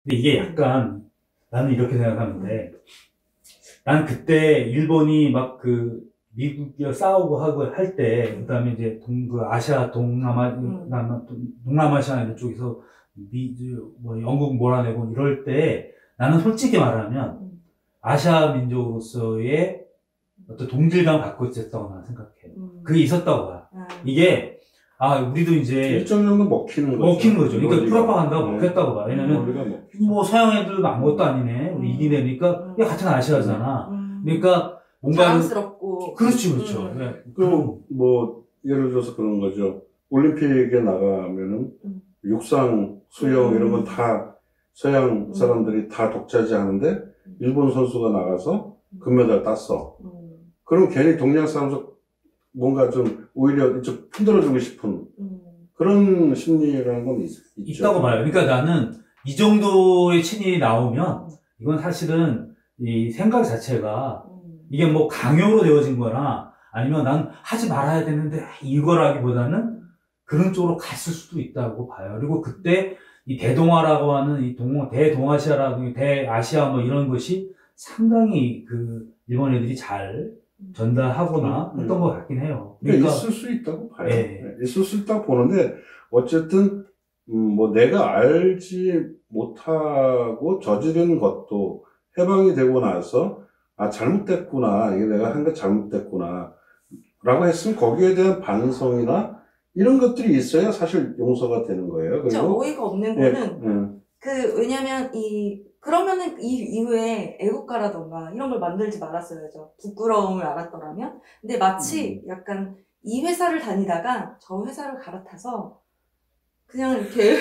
근데 이게 약간 나는 이렇게 생각하는데 난 그때 일본이 막 그 미국이랑 싸우고 하고 할 때, 그다음에 이제 그 아시아 동남아시아 이쪽에서 뭐 영국 몰아내고 이럴 때 나는 솔직히 말하면 아시아 민족으로서의 어떤 동질감 갖고 있었다고 나는 생각해. 그게 있었다고 봐. 이게 우리도 이제 일정 정도 먹히는 거죠. 그러니까 프로파간다가 먹혔다고 봐. 왜냐면 뭐 서양 애들 아무것도 아니네. 우리 이기네니까 같은 아시아잖아. 그러니까 뭔가 자랑스럽고. 그렇죠. 네. 그럼 뭐 예를 들어서 그런 거죠. 올림픽에 나가면은 육상, 수영 이런 건 다 서양 사람들이 다 독차지하는데 일본 선수가 나가서 금메달 땄어. 그럼 괜히 동양 사람도 뭔가 좀 오히려 이쪽 흔들어주고 싶은 그런 심리라는 건 있다고 봐요. 그러니까 나는 이 정도의 친일이 나오면 이건 사실은 이 생각 자체가 이게 뭐 강요로 되어진 거나 아니면 난 하지 말아야 되는데 이거라기보다는 그런 쪽으로 갔을 수도 있다고 봐요. 그리고 그때 이 대동아라고 하는 이 대동아시아라고 대아시아 뭐 이런 것이 상당히 그 일본 애들이 잘 전달하거나 했던 것 같긴 해요. 그러니까 있을 수 있다고 봐요. 네. 있을 수 있다고 보는데 어쨌든 뭐 내가 알지 못하고 저지른 것도 해방이 되고 나서 잘못됐구나, 이게 내가 한 게 잘못됐구나 라고 했으면 거기에 대한 반성이나 이런 것들이 있어야 사실 용서가 되는 거예요. 그렇죠. 오해가 없는 거는 왜냐면 그러면은 이 이후에 애국가라던가 이런 걸 만들지 말았어야죠. 부끄러움을 알았더라면. 근데 마치 약간 이 회사를 다니다가 저 회사를 갈아타서 그냥 이렇게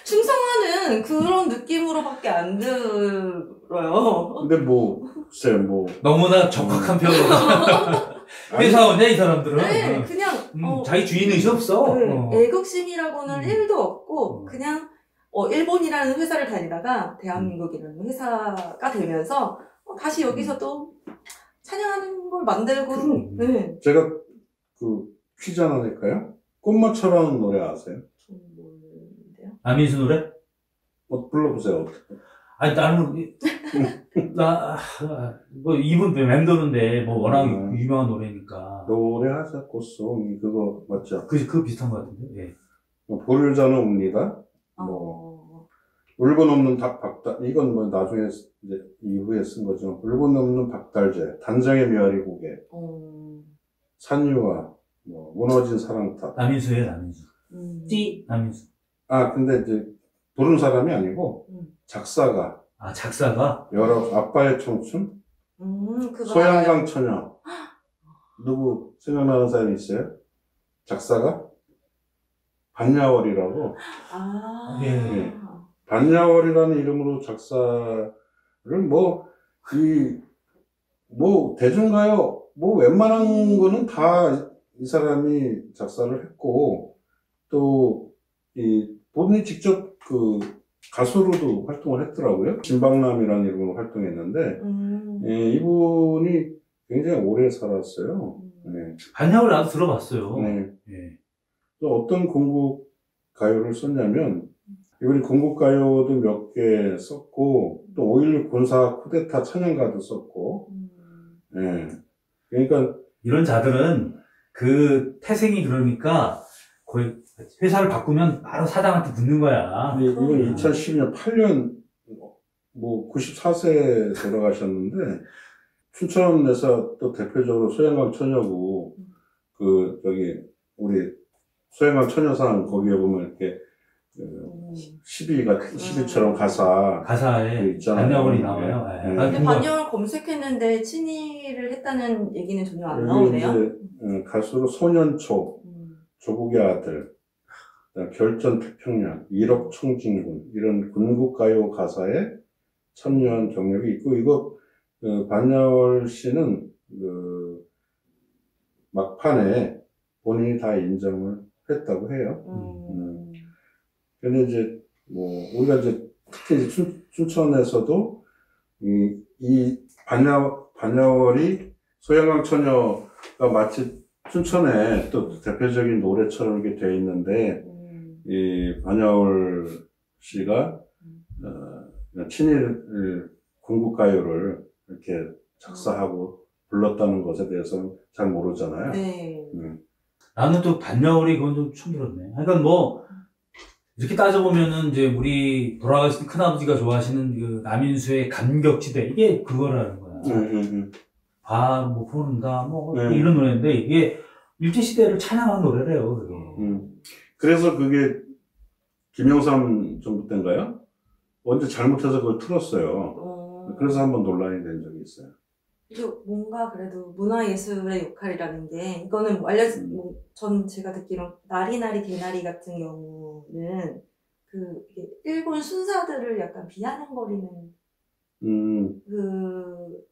충성하는 그런 느낌으로밖에 안 들어요. 근데 글쎄 너무나 적확한 표현이죠. 회사원이야 이 사람들은. 네, 그냥 자기 주인의식 없어. 애국심이라고는 1도 없고 그냥 일본이라는 회사를 다니다가 대한민국이라는 회사가 되면서 다시 여기서도 찬양하는 걸 만들고. 네. 제가 그 퀴즈 하나 낼까요? 꽃마차라는 노래 아세요? 뭔데요? 안민수 노래? 불러보세요. 아니 나는 뭐 이분 멤버인데 뭐 워낙 유명한 노래니까. 노래하자 꽃송이 그거 맞죠? 그 비슷한 것 같은데. 예. 볼을 저는 옵니다. 울고 넘는 박달, 이건 뭐 나중에 이제 이후에 쓴 거지만, 울고 넘는 박달재, 단정의 메아리 고개, 산유화, 무너진 사랑탑. 남인수예요, 남인수. 남인수. 근데 이제 부른 사람이 아니고 작사가. 작사가? 아빠의 청춘, 소양강 처녀. 누구 생각나는 사람이 있어요? 작사가? 반야월이라고. 예. 반야월이라는 이름으로 작사를 대중가요, 웬만한 거는 다 이 사람이 작사를 했고, 또, 본인이 직접 가수로도 활동을 했더라고요. 진박남이라는 이름으로 활동했는데, 이분이 굉장히 오래 살았어요. 반야월 나도 들어봤어요. 또 어떤 건국 가요를 썼냐면, 이분이 건국가요도 몇 개 썼고, 또 5.16 군사 쿠데타 찬양가도 썼고, 그러니까. 이런 자들은 그 태생이 그러니까 거의 회사를 바꾸면 바로 사장한테 붙는 거야. 이분 2012년 8년, 94세 돌아가셨는데, 춘천에서 또 대표적으로 소양강 처녀고, 우리 소양강 처녀상 거기에 보면 이렇게, 12처럼 가사에 있잖아요. 반야월이 나와요. 근데 반야월 검색했는데 친일을 했다는 얘기는 전혀 안 나오네요. 가수로 소년초, 조국의 아들, 결전 태평양, 1억 청진군 이런 군국가요 가사에 참여한 경력이 있고, 이거 반야월 씨는 막판에 본인이 다 인정을 했다고 해요. 근데 이제 우리가 이제 특히 춘천에서도 이 반야월이 소양강 처녀가 마치 춘천에 또 대표적인 노래처럼 이렇게 돼 있는데, 이 반야월 씨가 친일 군국가요를 이렇게 작사하고 불렀다는 것에 대해서는 잘 모르잖아요. 네. 나는 또 반야월이 그건 좀 처음 들었네. 그러니까 뭐, 이렇게 따져보면은 이제 우리 돌아가신 큰아버지가 좋아하시는 그 남인수의 감격지대, 이게 그거라는 거야. 뭐 푸른다, 뭐, 이런 노래인데, 이게 일제시대를 찬양하는 노래래요, 그게. 그래서 그게 김영삼 정부 때인가요? 언제 잘못해서 그걸 틀었어요. 그래서 한번 논란이 된 적이 있어요. 그리고 뭔가 그래도 문화예술의 역할이라는 게, 이거는 전 제가 듣기로 나리나리 대나리 같은 경우는 이게 일본 순사들을 약간 비아냥거리는 그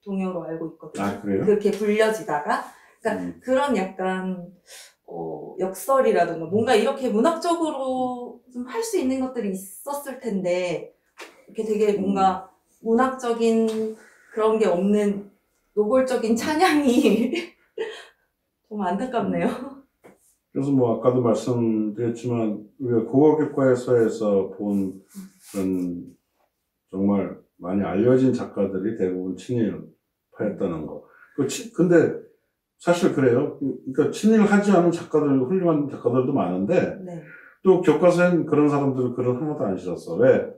동요로 알고 있거든요. 아, 그래요? 그렇게 불려지다가, 그러니까 그런 약간 역설이라든가 뭔가 이렇게 문학적으로 좀 할 수 있는 것들이 있었을 텐데, 이렇게 되게 뭔가 문학적인 그런 게 없는 노골적인 찬양이 좀 안타깝네요. 그래서 뭐 아까도 말씀드렸지만 우리가 국어교과서에서 본 그런 정말 많이 알려진 작가들이 대부분 친일파였다는 거. 근데 사실 그래요. 그러니까 친일하지 않은 작가들, 훌륭한 작가들도 많은데 네. 또 교과서엔 그런 사람들은 글을 하나도 안 실었어. 왜?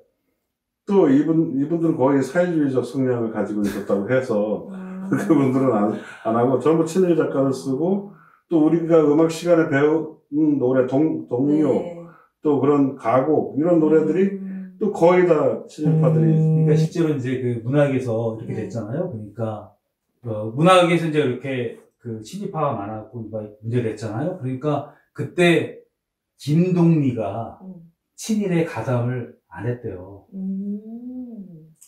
또 이분들은 거의 사회주의적 성향을 가지고 있었다고 해서 그분들은 안 하고 전부 친일 작가를 쓰고, 또 우리가 음악 시간에 배운 노래, 동요, 네. 또 그런 가곡, 이런 노래들이 또 거의 다 친일파들이. 그러니까 실제로 이제 그 문학에서 이렇게 됐잖아요. 그러니까, 문학에서 이제 이렇게 그 친일파가 많았고, 문제가 됐잖아요. 그러니까 그때 김동리가 친일에 가담을 안 했대요.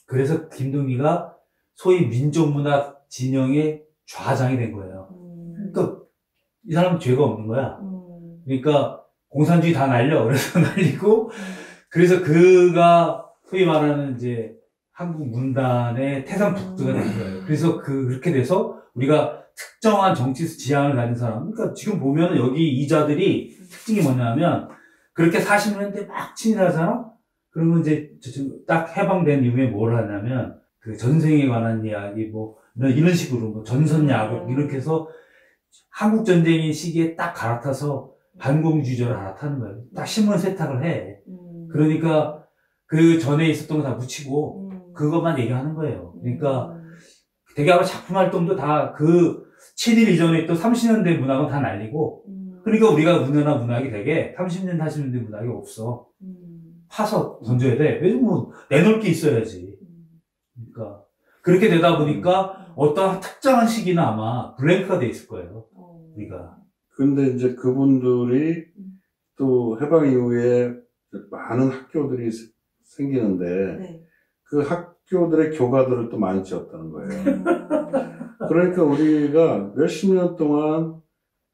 그래서 김동리가 소위 민족문학 진영의 좌장이 된 거예요. 그러니까 이 사람은 죄가 없는 거야. 그러니까 공산주의 다 날려. 그래서 날리고, 그래서 그가 소위 말하는 이제 한국 문단의 태산북두가 된 거예요. 그래서 그렇게 돼서 우리가 특정한 정치 지향을 가진 사람, 그러니까 지금 보면은 여기 이자들이 특징이 뭐냐면, 그렇게 40년대 막 친일하잖아? 그러면 이제 딱 해방된 이후에 뭘 하냐면, 그 전생에 관한 이야기, 뭐, 이런 식으로, 뭐, 전선야곡, 이렇게 해서 한국전쟁의 시기에 딱 갈아타서 반공주의자를 갈아타는 거예요. 딱 신문 세탁을 해. 그러니까 그 전에 있었던 거 다 묻히고, 그것만 얘기하는 거예요. 그러니까 되게 아마 작품 활동도 다 그 친일 이전에 또 30년대 문학은 다 날리고, 그러니까 우리가 우리나라 문학이 되게 30년, 40년대 문학이 없어. 파서 던져야 돼. 왜냐면 뭐 내놓을 게 있어야지. 그러니까 그렇게 되다 보니까 어떤 특정한 시기는 아마 블랭크가 돼 있을 거예요. 우리가. 근데 이제 그분들이 또 해방 이후에 많은 학교들이 생기는데 네. 그 학교들의 교과들을 또 많이 지었다는 거예요. 그러니까 우리가 몇십 년 동안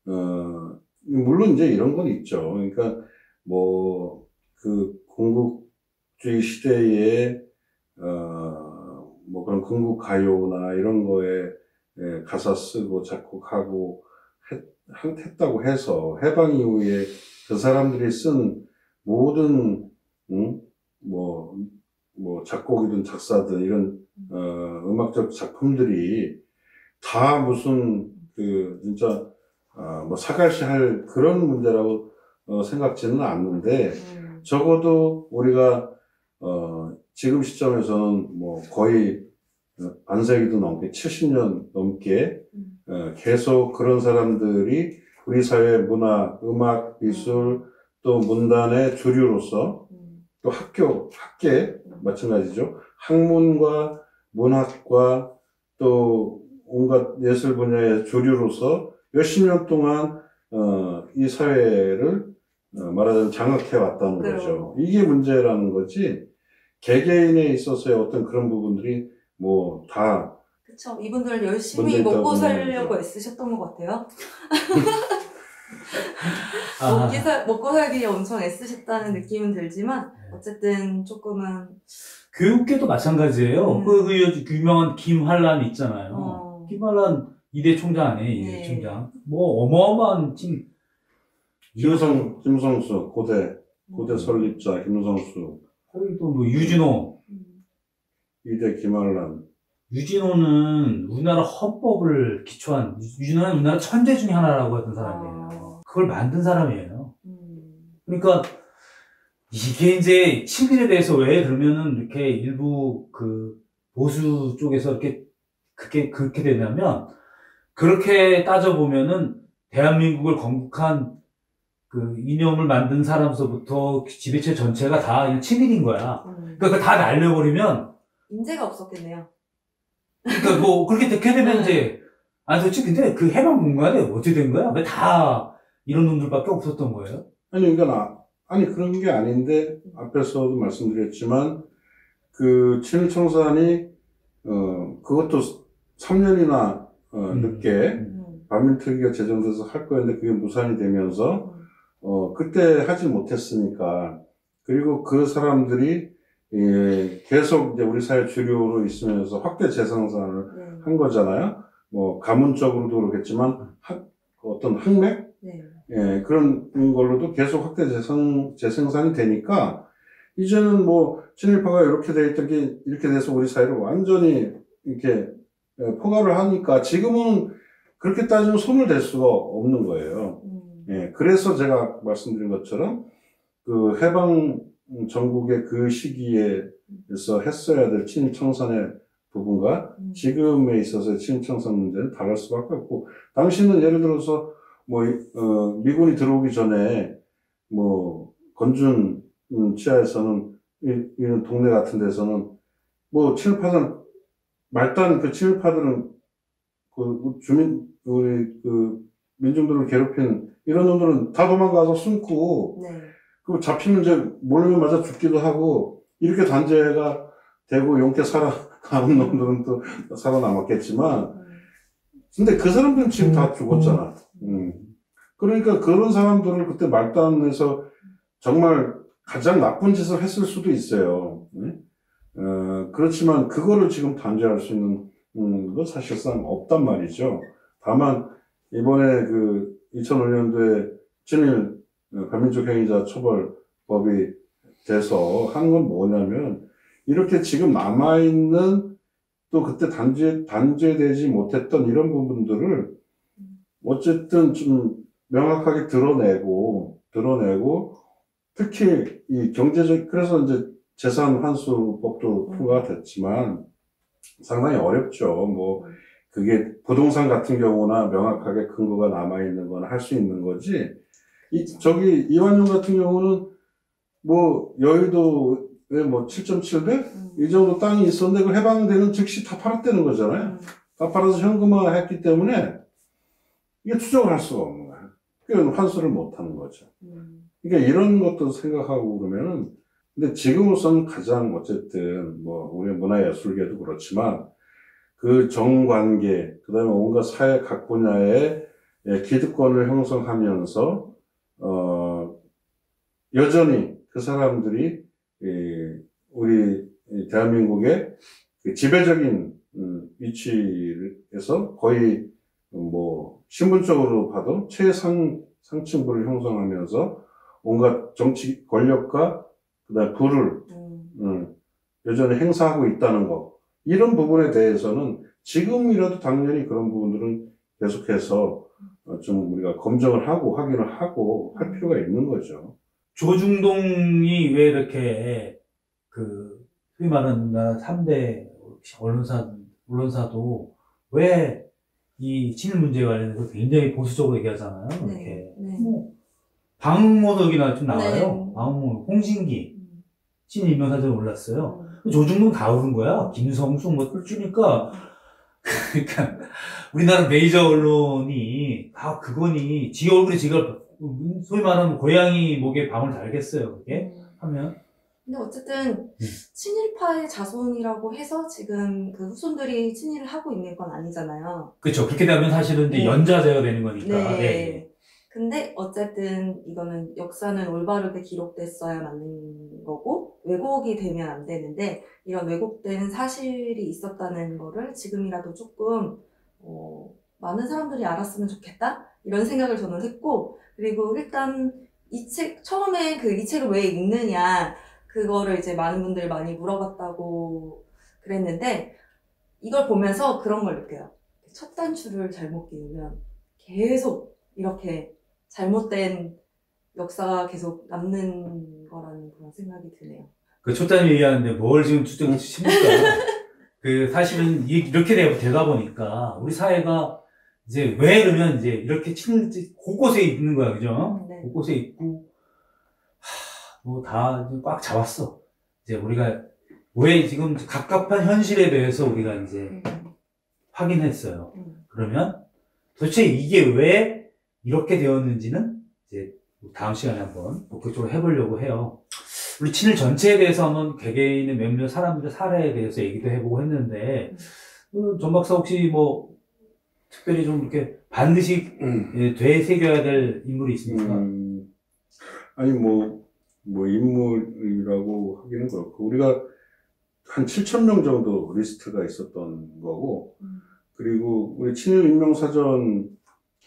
물론 이제 이런 건 있죠. 그러니까 뭐 그 군국주의 시대에 뭐 그런 군국 가요나 이런 거에 가사 쓰고 작곡하고 했다고 해서 해방 이후에 그 사람들이 쓴 모든 뭐 작곡이든 작사든 이런 음악적 작품들이 다 무슨 진짜 뭐 사갈시 할 그런 문제라고 생각지는 않는데, 적어도 우리가 지금 시점에서는 뭐 거의 반세기도 넘게 70년 넘게 계속 그런 사람들이 우리 사회 문화, 음악, 미술 또 문단의 주류로서 또 학계 마찬가지죠. 학문과 문학과 또 온갖 예술 분야의 주류로서 몇십 년 동안 이 사회를 말하자면 장악해 왔다는 거죠. 이게 문제라는 거지. 개개인에 있어서의 어떤 그런 부분들이 뭐 다. 그쵸. 이분들 열심히 먹고 살려고 애쓰셨던 것 같아요. 먹고 살기에 엄청 애쓰셨다는 느낌은 들지만, 어쨌든 조금은. 교육계도 마찬가지예요. 그 유명한 김환란 있잖아요. 김환란 이대 총장 아니에요, 이대 총장. 뭐 어마어마한 김성수 고대 설립자 김성수. 거기 또 뭐 유진호. 이대 김한란. 유진호는 우리나라 헌법을 기초한, 유진호는 우리나라 천재 중에 하나라고 하던 사람이에요. 그걸 만든 사람이에요. 그러니까, 이게 이제 친일에 대해서 왜 그러면은 이렇게 일부 그 보수 쪽에서 이렇게 그렇게 되냐면, 그렇게 따져보면은 대한민국을 건국한 그 이념을 만든 사람서부터 지배체 전체가 다 친일인 거야. 그러니까 그걸 다 날려버리면 인재가 없었겠네요. 그러니까 뭐 그렇게 되면 이제 솔직히 근데 그 해방군간에 어떻게 된 거야? 왜 다 이런 놈들밖에 없었던 거예요? 아니 그러니까 아니 그런 게 아닌데 앞에서도 말씀드렸지만 그 친일청산이 그것도 3년이나 늦게 반민특위가 제정돼서 할 거였는데 그게 무산이 되면서 그때 하지 못했으니까 그리고 그 사람들이 계속 이제 우리 사회 주류로 있으면서 확대 재생산을 한 거잖아요. 뭐 가문적으로도 그렇겠지만 어떤 학맥 그런 걸로도 계속 확대 재생산이 되니까 이제는 뭐 친일파가 이렇게 돼 있던 게 이렇게 돼서 우리 사회를 완전히 이렇게 포괄을 하니까 지금은 그렇게 따지면 손을 댈 수가 없는 거예요. 그래서 제가 말씀드린 것처럼 그 해방 전국의 그 시기에서 했어야 될 친일청산의 부분과 지금에 있어서의 친일청산 문제는 다를 수밖에 없고 당시는 예를 들어서 뭐 미군이 들어오기 전에 뭐 건준 치하에서는 이런 동네 같은 데서는 뭐 친일파들 말단 그 친일파들은 그 우리 그 민중들을 괴롭힌 이런 놈들은 다 도망가서 숨고 그 잡히면 이제 몰리면 맞아 죽기도 하고 이렇게 단죄가 되고 용케 살아남은 놈들은 또 살아남았겠지만 근데 그 사람들은 지금 다 죽었잖아. 그러니까 그런 사람들을 그때 말단에서 정말 가장 나쁜 짓을 했을 수도 있어요. 그렇지만 그거를 지금 단죄할 수 있는 건 사실상 없단 말이죠. 다만 이번에 그 2005년도에 친일 반민족 행위자 처벌법이 돼서 한 건 뭐냐면 이렇게 지금 남아있는 또 그때 단죄되지 못했던 이런 부분들을 어쨌든 좀 명확하게 드러내고 특히 이 경제적 그래서 이제 재산 환수법도 통과가 됐지만 상당히 어렵죠. 뭐 그게 부동산 같은 경우나 명확하게 근거가 남아있는 거나 할 수 있는 거지. 저기 이완용 같은 경우는 뭐 여의도에 뭐 7.7배? 이 정도 땅이 있었는데 그 해방되는 즉시 다 팔았다는 거잖아요. 다 팔아서 현금화 했기 때문에 이게 추적을 할 수가 없는 거야. 그러니까 환수를 못 하는 거죠. 그러니까 이런 것도 생각하고 그러면은 근데 지금으로서는 가장 어쨌든 뭐 우리 문화예술계도 그렇지만 그 정관계 그다음에 온갖 사회 각 분야의 기득권을 형성하면서 여전히 그 사람들이 우리 대한민국의 그 지배적인 위치에서 거의 뭐 신분적으로 봐도 최상층부를 형성하면서 온갖 정치 권력과 그다음 부를 여전히 행사하고 있다는 거 이런 부분에 대해서는 지금이라도 당연히 그런 부분들은 계속해서 좀 우리가 검증을 하고 확인을 하고 할 필요가 있는 거죠. 조중동이 왜 이렇게 그 소위 말하는 3대 언론사도 왜 이 친일 문제에 관련해서 굉장히 보수적으로 얘기하잖아요. 이렇게 뭐 방흥모덕이나 좀 나와요. 방흥모, 홍진기 친일 인명사전에 올랐어요. 조중동 다 오른 거야. 김성숙 뭐 뚫주니까 그러니까 우리나라 메이저 언론이 다 그거니 지 얼굴에 지가 소위 말하면 고양이 목에 방울 달겠어요. 그게 하면. 근데 어쨌든 친일파의 자손이라고 해서 지금 그 후손들이 친일을 하고 있는 건 아니잖아요. 그렇죠. 그렇게 되면 사실은 이제 연좌제가 되는 거니까. 네. 근데 어쨌든 이거는 역사는 올바르게 기록됐어야 맞는 거고 왜곡이 되면 안 되는데 이런 왜곡된 사실이 있었다는 거를 지금이라도 조금 많은 사람들이 알았으면 좋겠다 이런 생각을 저는 했고 그리고 일단 이 책 처음에 이 책을 왜 읽느냐 그거를 이제 많은 분들이 많이 물어봤다고 그랬는데, 이걸 보면서 그런 걸 느껴요. 첫 단추를 잘못 끼우면 계속 이렇게 잘못된 역사가 계속 남는 거라는 그런 생각이 드네요. 그 초단이 얘기하는데 뭘 지금 추적을 칩니까? 그 사실은 이렇게 되다 보니까 우리 사회가 이제 왜 그러면 이제 이렇게 곳곳에 있는 거야, 그죠? 네. 곳곳에 있고 뭐 다 꽉 잡았어. 이제 우리가 왜 지금 갑갑한 현실에 대해서 우리가 이제 확인했어요. 그러면 도대체 이게 왜 이렇게 되었는지는 이제 다음 시간에 한번 본격적으로 해보려고 해요. 우리 친일 전체에 대해서 한번 개개인의 몇몇 사람들의 사례에 대해서 얘기도 해보고 했는데, 전 박사 혹시 뭐 특별히 좀 이렇게 반드시 되새겨야 될 인물이 있습니까? 아니 뭐 인물이라고 하기는 그렇고, 우리가 한 7,000명 정도 리스트가 있었던 거고, 그리고 우리 친일인명사전,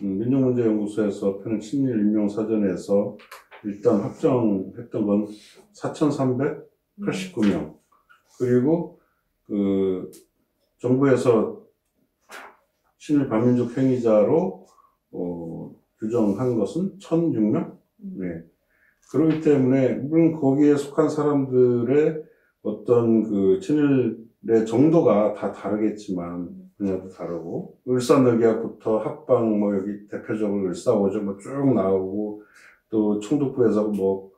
민족문제연구소에서 펴는 친일인명사전에서 일단 확정했던 건 4,389명. 그리고 그 정부에서 친일 반민족 행위자로 규정한 것은 1,006명? 네. 그렇기 때문에 물론 거기에 속한 사람들의 어떤 그 친일의 정도가 다 다르겠지만 분야도 다르고, 울산의기학부터 합방 뭐 여기 대표적으로 을사오죠 뭐 쭉 나오고, 또 총독부에서 뭐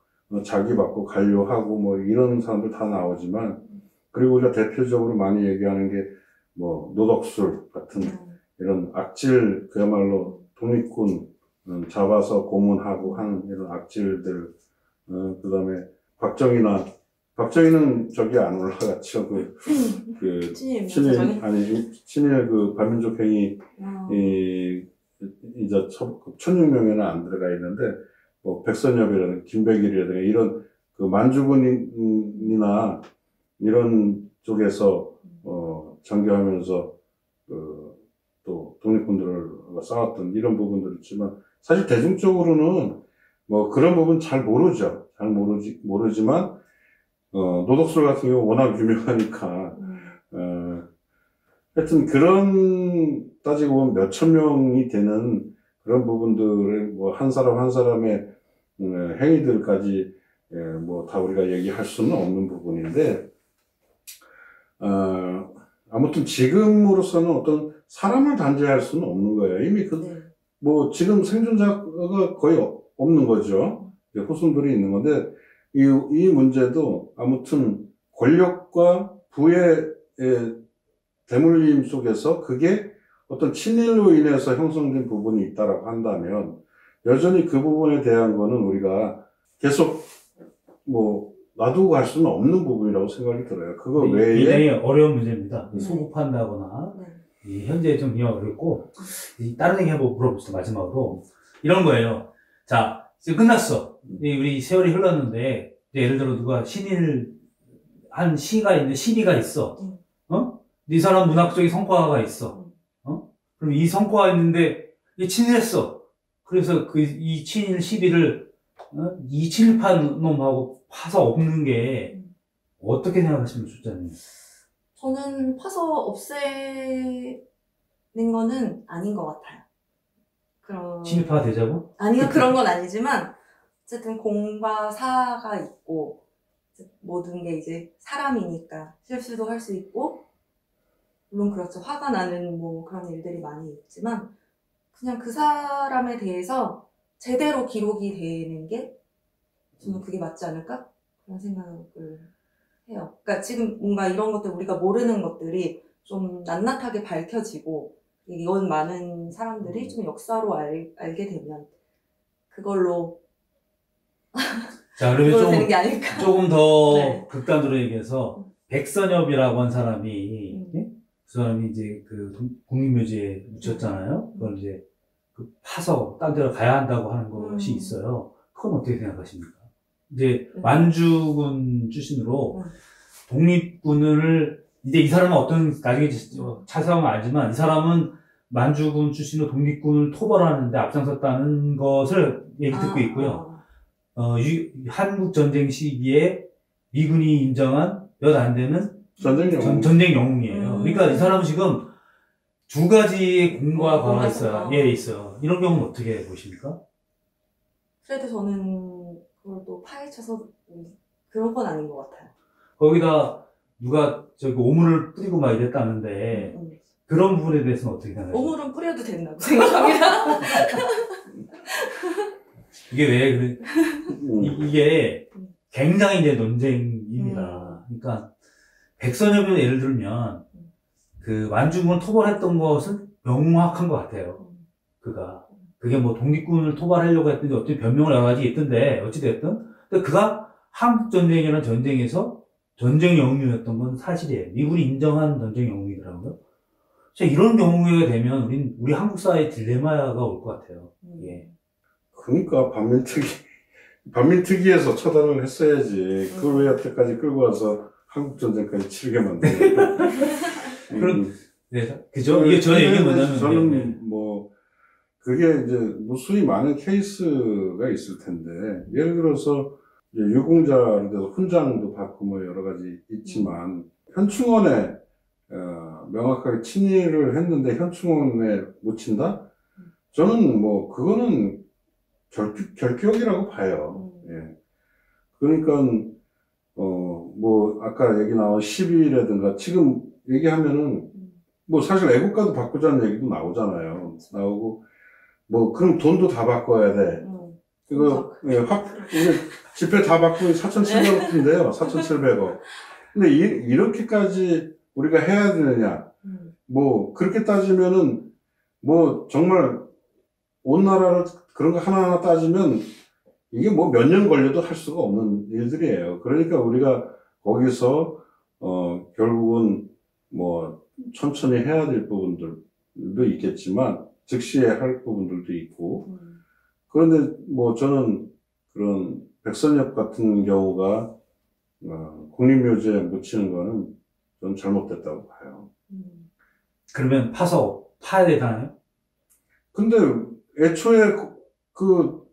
자기 받고 관료하고 뭐 이런 사람들 다 나오지만, 그리고 우리가 대표적으로 많이 얘기하는 게 뭐 노덕술 같은 이런 악질, 그야말로 독립군 잡아서 고문하고 하는 이런 악질들, 그 다음에 박정희는 저기 안 올라갔죠. 친일 그 반민족 행위, 이제 1,006명에는 안 들어가 있는데, 뭐, 백선엽이라든가, 김백일이라든가, 이런, 그, 만주군이나, 이런 쪽에서, 장교하면서, 또, 독립군들과 싸웠던 이런 부분들이 있지만, 사실 대중적으로는, 뭐, 그런 부분 잘 모르죠. 모르지만, 노덕술 같은 경우 워낙 유명하니까, 하여튼 그런, 따지고 보면 몇천 명이 되는 그런 부분들을 뭐 한 사람 한 사람의 행위들까지 뭐 다 우리가 얘기할 수는 없는 부분인데, 아무튼 지금으로서는 어떤 사람을 단죄할 수는 없는 거예요. 이미 뭐 지금 생존자가 거의 없는 거죠. 후손들이 있는 건데, 이 문제도 아무튼 권력과 부의 대물림 속에서 그게 어떤 친일로 인해서 형성된 부분이 있다라고 한다면, 여전히 그 부분에 대한 거는 우리가 계속 뭐 놔두고 갈 수는 없는 부분이라고 생각이 들어요. 그거 외에 굉장히 어려운 문제입니다. 소급한다거나 현재 좀 어렵고, 다른 얘기 한번 물어봅시다. 마지막으로 이런 거예요. 자, 이제 끝났어. 우리 세월이 흘렀는데, 예를 들어 누가 한 시가 있는데 시비가 있어. 이 사람 문학적인 성과가 있어. 그럼 이 성과가 있는데, 이 친일했어. 그래서 이 친일 시비를, 이 친일파 놈하고 파서 없는 게, 어떻게 생각하십니까, 주자님? 저는 파서 없애는 거는 아닌 것 같아요. 친일파가 되자고? 아니요, 그런 건 아니지만, 어쨌든 공과 사가 있고, 모든 게 이제 사람이니까 실수도 할 수 있고, 물론 그렇죠. 화가 나는 뭐 그런 일들이 많이 있지만, 그냥 그 사람에 대해서 제대로 기록이 되는 게 저는 그게 맞지 않을까? 그런 생각을 해요. 그러니까 지금 뭔가 이런 것들, 우리가 모르는 것들이 좀 낱낱하게 밝혀지고, 이건 많은 사람들이 좀 역사로 알게 되면 그걸로 자, 그러면 되는 게 아닐까? 조금 더 극단으로 얘기해서, 백선엽이라고 한 사람이, 그 사람이 이제 그 국립묘지에 묻혔잖아요. 그걸 이제 파서 딴 데로 가야 한다고 하는 것이 있어요. 그건 어떻게 생각하십니까? 이제 만주군 출신으로 독립군을, 이제 이 사람은 나중에 자세하면 알지만, 이 사람은 만주군 출신으로 독립군을 토벌하는데 앞장섰다는 것을 얘기 듣고 있고요. 한국 전쟁 시기에 미군이 인정한 몇 안 되는 전쟁 영웅. 전쟁 영웅이에요. 그러니까 이 사람은 지금 두 가지의 공과 과가 있어요. 예, 있어요. 이런 경우는 어떻게 보십니까? 그래도 저는 그걸 또 파헤쳐서 그런 건 아닌 것 같아요. 거기다 누가 저기 오물을 뿌리고 막 이랬다는데 그런 부분에 대해서는 어떻게 생각하세요? 오물은 뿌려도 된다고 생각합니다. 이게 왜 그래? 이게 굉장히 이제 논쟁입니다. 그러니까 백선엽을 예를 들면 그 만주군을 토벌했던 것은 명확한 것 같아요. 그게 뭐 독립군을 토벌하려고 했든지 어떻게 변명을 여러 가지 있던데 어찌됐든 근데 그가 한국전쟁이라는 전쟁에서 전쟁 영웅이었던 건 사실이에요. 미군이 인정한 전쟁 영웅이더라고요. 이런 경우에 되면 우리 한국 사회의 딜레마가 올 것 같아요. 예. 그러니까 반민특위에서 처단을 했어야지. 그걸 왜 여태까지 끌고 와서 한국전쟁까지 치르게 만드냐. 그럼, 네, 그죠? 이게 저의 얘기는 뭐냐면. 저는 네. 뭐, 그게 이제 무수히 많은 케이스가 있을 텐데, 예를 들어서, 유공자로 돼서 훈장도 받고 뭐 여러 가지 있지만, 현충원에, 명확하게 친일을 했는데 현충원에 묻힌다? 저는 뭐, 그거는 결격이라고 봐요. 예. 그러니까, 뭐, 아까 얘기 나온 12라든가, 지금 얘기하면은, 뭐, 사실 애국가도 바꾸자는 얘기도 나오잖아요. 나오고, 뭐, 그럼 돈도 다 바꿔야 돼. 이거, 예, 이게 집회 다 바꾸면 4,700억인데요. 4,700억. 근데 이렇게까지 우리가 해야 되느냐. 뭐, 그렇게 따지면은, 뭐, 정말, 온 나라를 그런 거 하나하나 따지면, 이게 뭐 몇 년 걸려도 할 수가 없는 일들이에요. 그러니까 우리가 거기서, 결국은 뭐, 천천히 해야 될 부분들도 있겠지만, 즉시에 할 부분들도 있고, 그런데 뭐 저는 그런 백선엽 같은 경우가, 국립묘지에 묻히는 거는 좀 잘못됐다고 봐요. 그러면 파야 되나요? 근데 애초에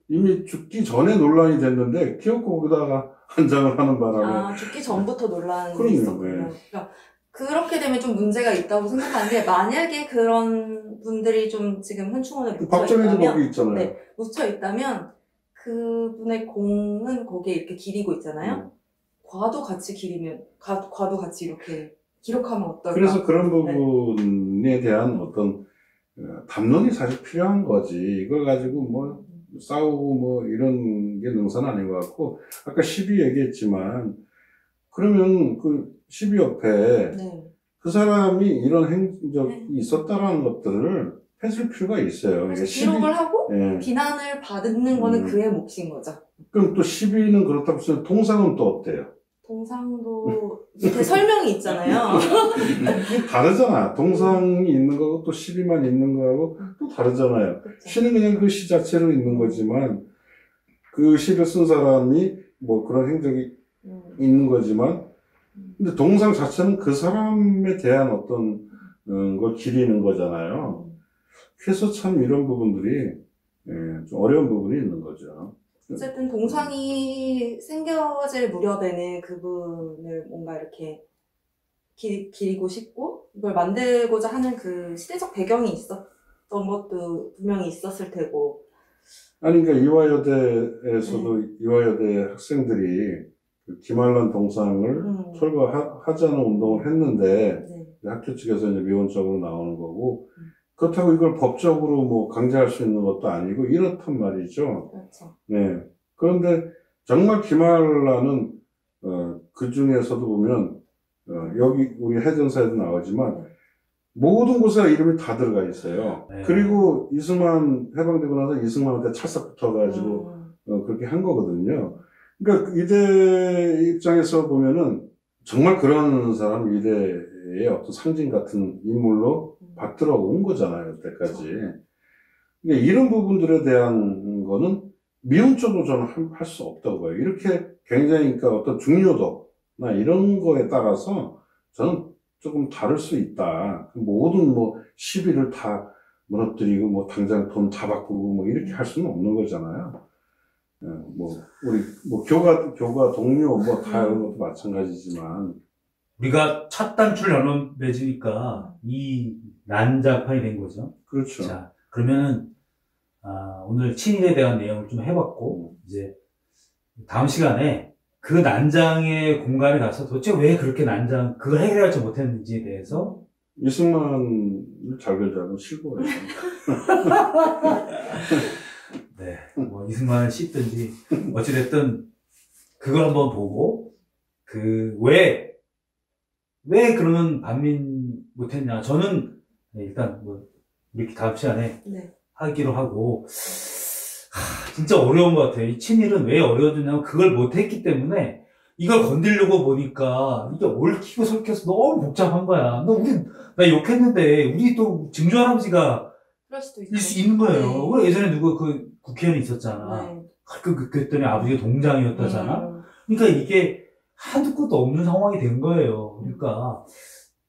이미 죽기 전에 논란이 됐는데, 기어코 거기다가 한 장을 하는 바람에. 죽기 전부터 논란이 그럼요, 있었군요. 네. 그러니까 그렇게 되면 좀 문제가 있다고 생각하는 게, 만약에 그런 분들이 좀 지금 현충원에 묻혀 박정희도 있다면, 거기 있잖아요. 네, 묻혀 있다면 그분의 공은 거기에 이렇게 기리고 있잖아요. 과도 같이 이렇게 기록하면 어떨까? 그래서 그런 부분에 대한 어떤 담론이 사실 필요한 거지. 이걸 가지고 뭐 싸우고 뭐 이런 게 능사는 아닌 것 같고, 아까 12 얘기했지만, 그러면 그 12 옆에 그 사람이 이런 행적이 있었다라는 것들을 해줄 필요가 있어요. 그래서 기록을 하고 비난을 받는 거는 그의 몫인 거죠. 그럼 또 12는 그렇다고 치면 동상은 또 어때요? 동상도 밑에 설명이 있잖아요. 다르잖아. 동상이 있는 거고 또 12만 있는 거하고 또 다르잖아요. 그렇죠. 시는 그냥 그 시 자체로 있는 거지만, 그 시를 쓴 사람이 뭐 그런 행적이 있는 거지만, 근데 동상 자체는 그 사람에 대한 어떤 걸 기리는 거잖아요. 그래서 참 이런 부분들이 좀 어려운 부분이 있는 거죠. 어쨌든 동상이 생겨질 무렵에는 그분을 뭔가 이렇게 기리고 싶고 이걸 만들고자 하는 그 시대적 배경이 있었던 것도 분명히 있었을 테고. 아니, 그러니까 이화여대에서도 이화여대 학생들이 그 김한란 동상을 철거하자는 운동을 했는데, 학교 측에서 이제 미온적으로 나오는 거고, 그렇다고 이걸 법적으로 뭐 강제할 수 있는 것도 아니고 이렇단 말이죠. 그렇죠. 네. 그런데 정말 김한란은 그 중에서도 보면 여기 우리 해전사에도 나오지만 모든 곳에 이름이 다 들어가 있어요. 그리고 이승만 해방되고 나서 이승만한테 찰싹 붙어가지고 그렇게 한 거거든요. 그러니까 이대 입장에서 보면은 정말 그런 사람, 이대의 어떤 상징 같은 인물로 받들어 온 거잖아요, 여태까지. 그러니까 이런 부분들에 대한 거는 미운 쪽으로 저는 할 수 없다고 봐요. 이렇게 굉장히, 그러니까 어떤 중요도나 이런 거에 따라서 저는 조금 다를 수 있다. 모든 뭐 시비를 다 무너뜨리고 뭐 당장 돈 다 바꾸고 뭐 이렇게 할 수는 없는 거잖아요. 뭐 우리 뭐 교가 동료 뭐 다 이런 것도 마찬가지지만 우리가 첫 단추를 열어 맺으니까 이 난장판이 된 거죠. 그렇죠. 자, 그러면은 오늘 친일에 대한 내용을 좀 해봤고 이제 다음 시간에 그 난장의 공간에 가서 도대체 왜 그렇게 그걸 해결하지 못했는지에 대해서 이승만을 잘 걸자면 실고예요. 네, 뭐 이승만을 씹든지 어찌됐든 그걸 한번 보고 왜 그러면 반민 못했냐. 저는 일단 뭐 이렇게 다음 시간에 네. 하기로 하고 진짜 어려운 것 같아요. 이 친일은 왜 어려워졌냐면 그걸 못했기 때문에 이걸 건드리려고 보니까 이게 얽히고 설켜서 너무 복잡한 거야. 나 욕했는데 우리 또 증조 할아버지가 그럴 수도 일 수 있는 거예요. 우리 예전에 누구 그 국회의원 있었잖아. 네. 그랬더니 아버지가 동장이었다잖아. 그러니까 이게 한두 끝도 없는 상황이 된 거예요. 그러니까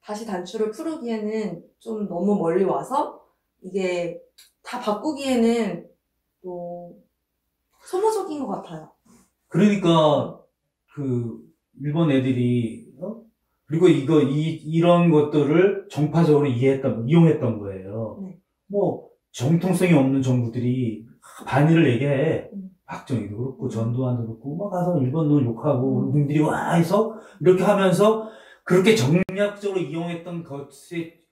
다시 단추를 풀기에는 좀 너무 멀리 와서 이게 다 바꾸기에는 또 소모적인 것 같아요. 그러니까 그 일본 애들이 그리고 이런 것들을 정파적으로 이용했던 거예요. 네. 뭐 정통성이 없는 정부들이 반일을 얘기해. 박정희도 그렇고 전두환도 그렇고 막 가서 일본 놈 욕하고 우리들이 와 해서 이렇게 하면서 그렇게 정략적으로 이용했던 것의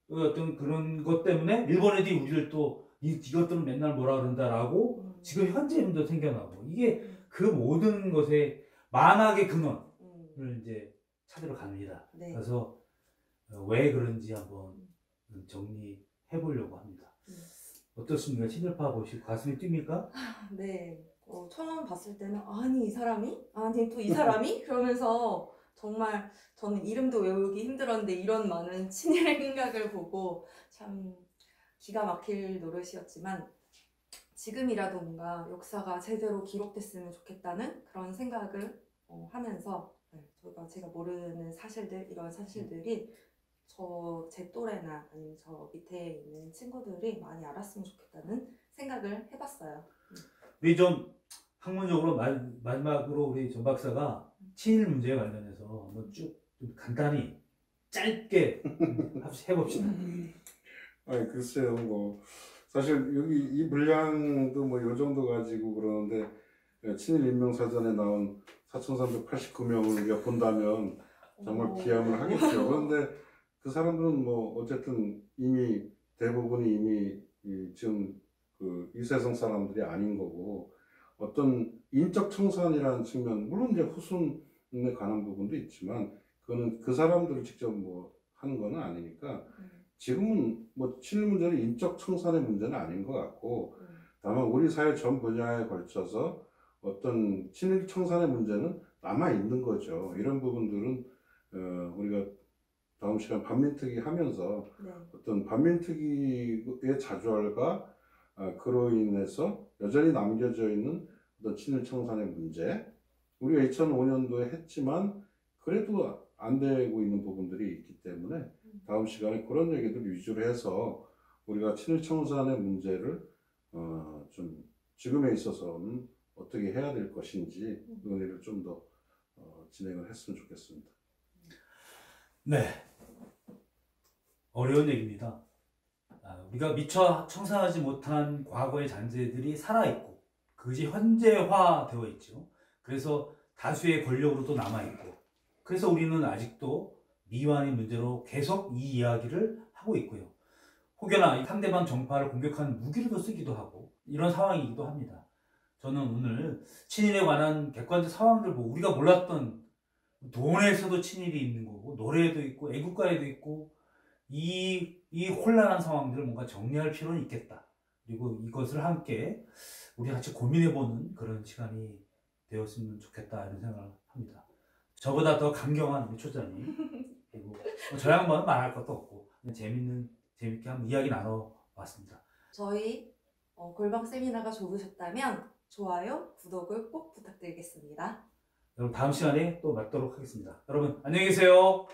어떤 그런 것 때문에 일본 애들이 우리를 또 이것들은 맨날 뭐라 그런다라고 지금 현재 일도 생겨나고 이게 그 모든 것의 만악의 근원을 이제 찾으러 갑니다. 네. 그래서 왜 그런지 한번 정리해 보려고 합니다. 어떻습니까? 친일파 보시고 가슴이 뜁니까? 네. 처음 봤을 때는 아니 이 사람이? 아니 또 이 사람이? 그러면서 정말 저는 이름도 외우기 힘들었는데 이런 많은 친일 행각을 보고 참 기가 막힐 노릇이었지만 지금이라도 뭔가 역사가 제대로 기록됐으면 좋겠다는 그런 생각을 하면서 제가 모르는 사실들, 이런 사실들이 제 또래나 아니면 저 밑에 있는 친구들이 많이 알았으면 좋겠다는 생각을 해봤어요. 우리 좀 학문적으로 마지막으로 우리 전 박사가 친일 문제에 관련해서 한번 쭉 좀 간단히 짧게 해봅시다. 아니 글쎄요, 뭐 사실 여기 이 분량도 뭐 요 정도 가지고 그러는데 친일 인명사전에 나온 4,389명을 우리가 본다면 정말 기함을 하겠죠. 그런데 그 사람들은 뭐 어쨌든 이미 대부분이 이미 지금 그 이세성 사람들이 아닌 거고 어떤 인적 청산이라는 측면, 물론 이제 후순에 관한 부분도 있지만 그거는 그 사람들을 직접 뭐 하는 건 아니니까 지금은 뭐 친일 문제는 인적 청산의 문제는 아닌 것 같고 다만 우리 사회 전 분야에 걸쳐서 어떤 친일 청산의 문제는 남아 있는 거죠. 이런 부분들은 우리가 다음 시간 반민특위 하면서 네. 어떤 반민특위의 자주할과 그로 인해서 여전히 남겨져 있는 어떤 친일 청산의 문제, 우리가 2005년도에 했지만 그래도 안 되고 있는 부분들이 있기 때문에 다음 시간에 그런 얘기들 위주로 해서 우리가 친일 청산의 문제를 좀 지금에 있어서는 어떻게 해야 될 것인지 논의를 좀 더 진행을 했으면 좋겠습니다. 네, 어려운 얘기입니다. 우리가 미처 청산하지 못한 과거의 잔재들이 살아있고 그것이 현재화되어 있죠. 그래서 다수의 권력으로 또 남아있고 그래서 우리는 아직도 미완의 문제로 계속 이 이야기를 하고 있고요. 혹여나 상대방 정파를 공격하는 무기로도 쓰기도 하고 이런 상황이기도 합니다. 저는 오늘 친일에 관한 객관적 상황들 보고 우리가 몰랐던 돈에서도 친일이 있는 거고 노래에도 있고 애국가에도 있고 이 혼란한 상황들을 뭔가 정리할 필요는 있겠다. 그리고 이것을 함께 우리 같이 고민해보는 그런 시간이 되었으면 좋겠다 이런 생각을 합니다. 저보다 더 강경한 우리 초장님 그리고 저 양반은 말할 것도 없고 재밌게 한번 이야기 나눠봤습니다. 저희 골방 세미나가 좋으셨다면 좋아요, 구독을 꼭 부탁드리겠습니다. 여러분 다음 시간에 또 뵙도록 하겠습니다. 여러분 안녕히 계세요.